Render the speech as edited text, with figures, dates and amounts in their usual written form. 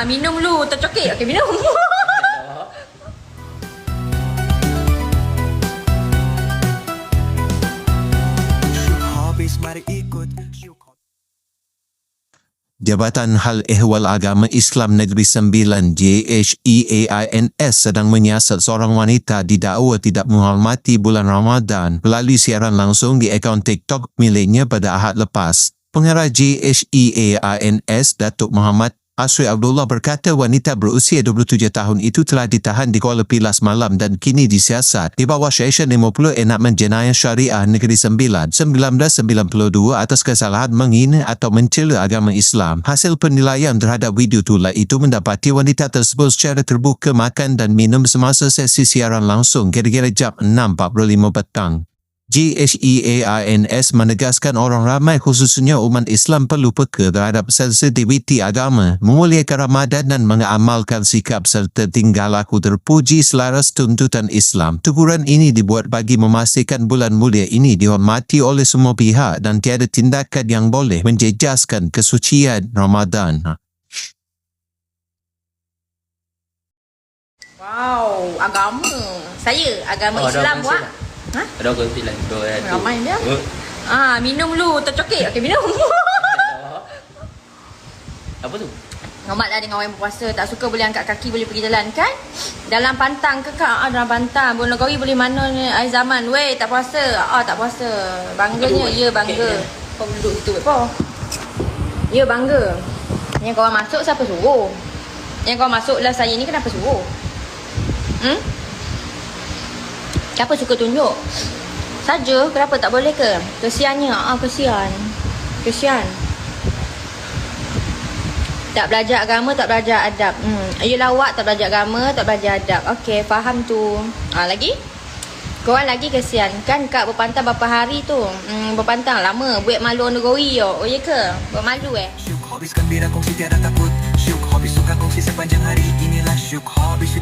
Minum dulu. Tercokek. Okey, minum. Jabatan Hal Ehwal Agama Islam Negeri Sembilan JHEAINS sedang menyiasat seorang wanita didakwa tidak menghormati bulan Ramadan melalui siaran langsung di akaun TikTok miliknya pada Ahad lepas. Pengarah JHEAINS Datuk Muhammad Asri Abdullah berkata wanita berusia 27 tahun itu telah ditahan di Kuala Pilas malam dan kini disiasat di bawah Seksyen 50 Enakmen Jenayah Syariah Negeri Sembilan 1992 atas kesalahan menghina atau mencela agama Islam. Hasil penilaian terhadap video tular itu mendapati wanita tersebut secara terbuka makan dan minum semasa sesi siaran langsung kira-kira jam 6.45 petang. JHEAINS menegaskan orang ramai khususnya umat Islam perlu peka terhadap sensitiviti agama, memuliakan Ramadan dan mengamalkan sikap serta tingkah laku terpuji selaras tuntutan Islam. Teguran ini dibuat bagi memastikan bulan mulia ini dihormati oleh semua pihak dan tiada tindakan yang boleh menjejaskan kesucian Ramadan. Wow, agama. Saya agama Islam buat. Ada orang bilang Ramai dia. Minum dulu. Tercokek. Okey, minum. Apa tu? Normal lah dengan orang yang berpuasa. Tak suka boleh angkat kaki, boleh pergi jalan kan? Dalam pantang ke kak? Dalam pantang. Bulan Negeri boleh mana ni? Air zaman. Weh, tak puasa. Tak puasa. Bangganya. Ya, bangga. Kau duduk situ. Apa? Ya, bangga. Yang korang masuk, siapa suruh? Yang korang masuk lah saya ni, kenapa suruh? Kenapa suka tunjuk? Saja, kenapa tak boleh ke? Kesiannya. Kesian. Kesian. Tak belajar agama, tak belajar adab. Yelah awak tak belajar agama, tak belajar adab. Okey, faham tu. Lagi? Korang lagi kesian. Kan kak berpantang berapa hari tu? Berpantang lama. Buat malu negeri. Oh ya ke? Buat malu Syuk, hobis gembira kongsi tiada takut. Syuk, hobis suka kongsi sepanjang hari. Inilah syuk, hobis